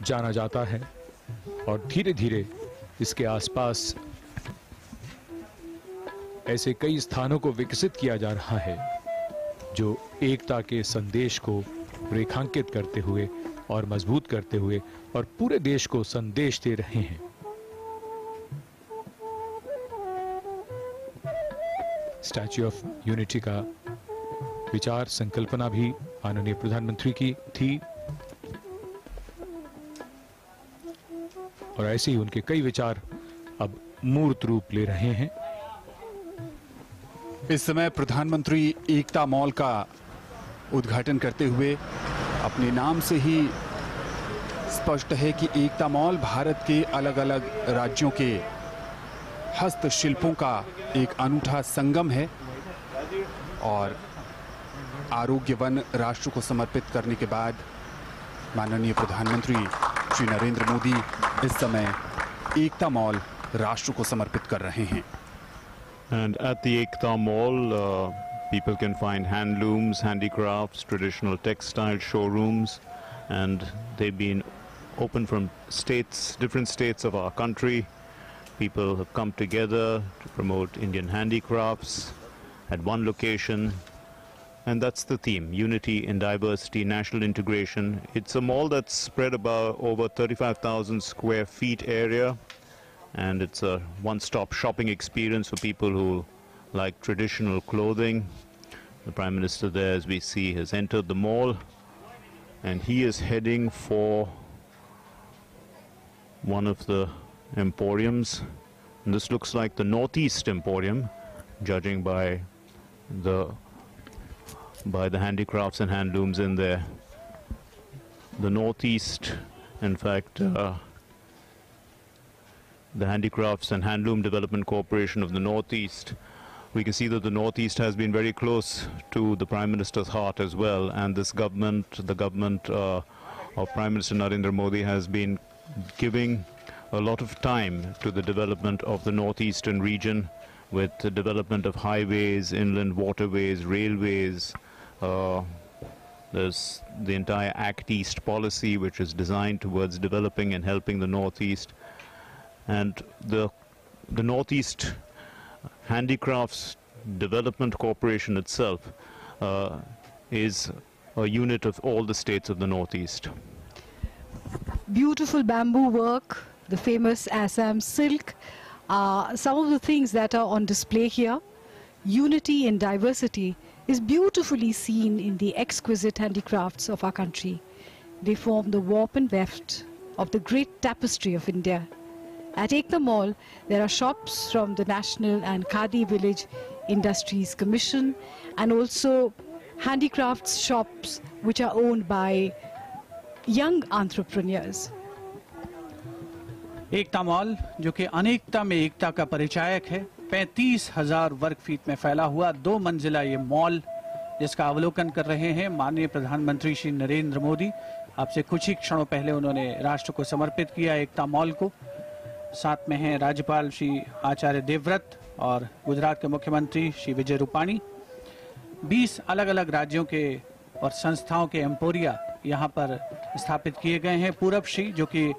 जाना जाता है और धीरे धीरे इसके आसपास ऐसे कई स्थानों को विकसित किया जा रहा है जो एकता के संदेश को रेखांकित करते हुए और मजबूत करते हुए और पूरे देश को संदेश दे रहे हैं। स्टैच्यू ऑफ यूनिटी का विचार संकल्पना भी माननीय प्रधानमंत्री की थी और ऐसे ही उनके कई विचार अब मूर्त रूप ले रहे हैं। इस समय प्रधानमंत्री एकता मॉल का उद्घाटन करते हुए अपने नाम से ही स्पष्ट है कि एकता मॉल भारत के अलग अलग राज्यों के हस्तशिल्पों का एक अनूठा संगम है और आरोग्य वन राष्ट्र को समर्पित करने के बाद माननीय प्रधानमंत्री श्री नरेंद्र मोदी इस समय एकता मॉल राष्ट्र को समर्पित कर रहे हैं। And at the Ekta Mall, people can find handlooms, handicrafts, traditional textile showrooms, and they've been open from states, different states of our country. People have come together to promote Indian handicrafts at one location, and that's the theme: unity in diversity, national integration. It's a mall that's spread about over 35,000 square feet area, and it's a one-stop shopping experience for people who like traditional clothing. The Prime Minister there, as we see, has entered the mall, and he is heading for one of the emporiums. And this looks like the Northeast Emporium, judging by the handicrafts and handlooms in there. The Northeast, in fact, the Handicrafts and Handloom Development Corporation of the Northeast. We can see that the Northeast has been very close to the Prime Minister's heart as well, and this government, the government of Prime Minister Narendra Modi, has been giving a lot of time to the development of the northeastern region, with the development of highways, inland waterways, railways. There's the entire Act East policy, which is designed towards developing and helping the Northeast. And the Northeast Handicrafts Development Corporation itself is a unit of all the states of the Northeast. Beautiful bamboo work, the famous Assam silk, some of the things that are on display here. Unity in diversity is beautifully seen in the exquisite handicrafts of our country. They form the warp and weft of the great tapestry of India. At Ekta Mall, there are shops from the National and Khadi Village Industries Commission, and also handicrafts shops which are owned by young entrepreneurs. Ekta mall, जो कि अनेकता में एकता का परिचायक है, 35,000 वर्ग feet में फैला हुआ 2 मंजिला ये मॉल, जिसका अवलोकन कर रहे हैं माननीय प्रधानमंत्री श्री नरेंद्र मोदी। आपसे कुछ ही क्षणों पहले उन्होंने राष्ट्र को समर्पित किया एकता मॉल को। साथ में हैं राज्यपाल श्री आचार्य देवव्रत और गुजरात के मुख्यमंत्री श्री विजय रूपाणी। 20 अलग अलग राज्यों के और संस्थाओं के एम्पोरिया यहाँ पर स्थापित किए गए हैं। पूरब श्री, जो कि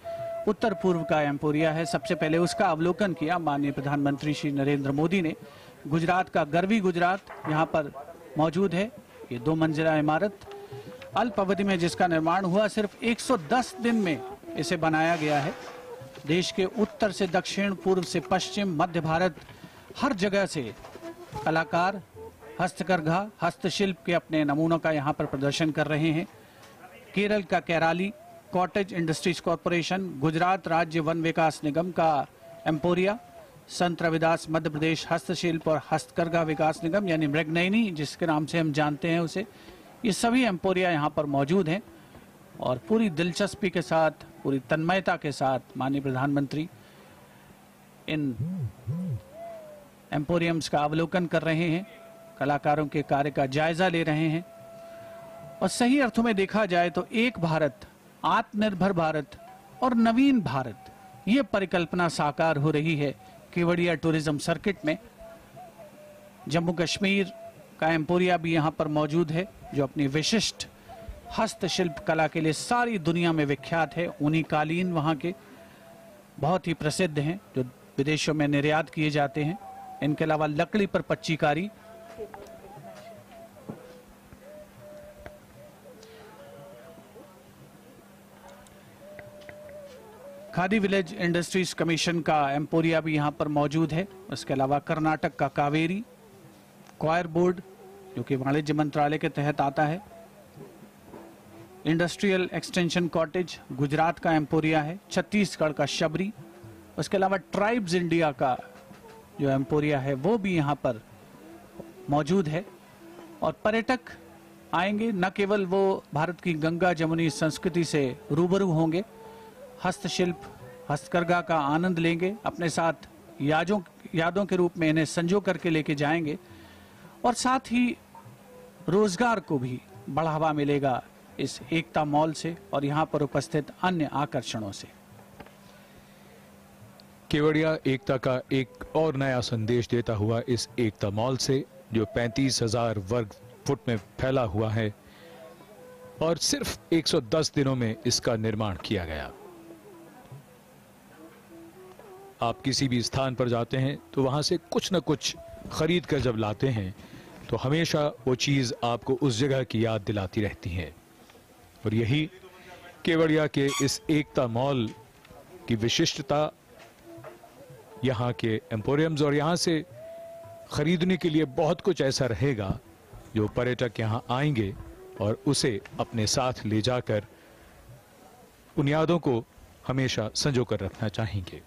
उत्तर पूर्व का एम्पोरिया है, सबसे पहले उसका अवलोकन किया माननीय प्रधानमंत्री श्री नरेंद्र मोदी ने। गुजरात का गर्वी गुजरात यहाँ पर मौजूद है। ये 2 मंजिला इमारत अल्प अवधि में जिसका निर्माण हुआ, सिर्फ 110 दिन में इसे बनाया गया है। देश के उत्तर से दक्षिण, पूर्व से पश्चिम, मध्य भारत, हर जगह से कलाकार हस्तकरघा, हस्तशिल्प के अपने नमूनों का यहाँ पर प्रदर्शन कर रहे हैं। केरल का केराली कॉटेज इंडस्ट्रीज कॉरपोरेशन, गुजरात राज्य वन विकास निगम का एम्पोरिया, संत रविदास मध्य प्रदेश हस्तशिल्प और हस्तकरघा विकास निगम यानी मृगनयनी जिसके नाम से हम जानते हैं उसे, ये सभी एम्पोरिया यहाँ पर मौजूद हैं। और पूरी दिलचस्पी के साथ, पूरी तन्मयता के साथ माननीय प्रधानमंत्री इन एम्पोरियम्स का अवलोकन कर रहे हैं, कलाकारों के कार्य का जायजा ले रहे हैं। और सही अर्थों में देखा जाए तो एक भारत, आत्मनिर्भर भारत और नवीन भारत, ये परिकल्पना साकार हो रही है केवड़िया टूरिज्म सर्किट में। जम्मू कश्मीर का एम्पोरिया भी यहाँ पर मौजूद है, जो अपनी विशिष्ट हस्तशिल्प कला के लिए सारी दुनिया में विख्यात है। ऊनी कालीन वहाँ के बहुत ही प्रसिद्ध हैं जो विदेशों में निर्यात किए जाते हैं। इनके अलावा लकड़ी पर पच्चीकारी, खादी विलेज इंडस्ट्रीज कमीशन का एम्पोरिया भी यहाँ पर मौजूद है। उसके अलावा कर्नाटक का कावेरी क्वायर बोर्ड जो कि वाणिज्य मंत्रालय के तहत आता है। इंडस्ट्रियल एक्सटेंशन कॉटेज गुजरात का एम्पोरिया है। छत्तीसगढ़ का शबरी, उसके अलावा ट्राइब्स इंडिया का जो एम्पोरिया है वो भी यहाँ पर मौजूद है। और पर्यटक आएंगे, न केवल वो भारत की गंगा जमुनी संस्कृति से रूबरू होंगे, हस्तशिल्प हस्तकरघा का आनंद लेंगे, अपने साथ यादों के रूप में इन्हें संजो करके लेके जाएंगे और साथ ही रोजगार को भी बढ़ावा मिलेगा इस एकता मॉल से और यहाँ पर उपस्थित अन्य आकर्षणों से। केवड़िया एकता का एक और नया संदेश देता हुआ इस एकता मॉल से, जो 35,000 वर्ग फुट में फैला हुआ है और सिर्फ 110 दिनों में इसका निर्माण किया गया। आप किसी भी स्थान पर जाते हैं तो वहां से कुछ न कुछ खरीद कर जब लाते हैं तो हमेशा वो चीज आपको उस जगह की याद दिलाती रहती है। और यही केवड़िया के इस एकता मॉल की विशिष्टता, यहाँ के एम्पोरियम्स, और यहाँ से खरीदने के लिए बहुत कुछ ऐसा रहेगा जो पर्यटक यहाँ आएंगे और उसे अपने साथ ले जाकर उन यादों को हमेशा संजो कर रखना चाहेंगे।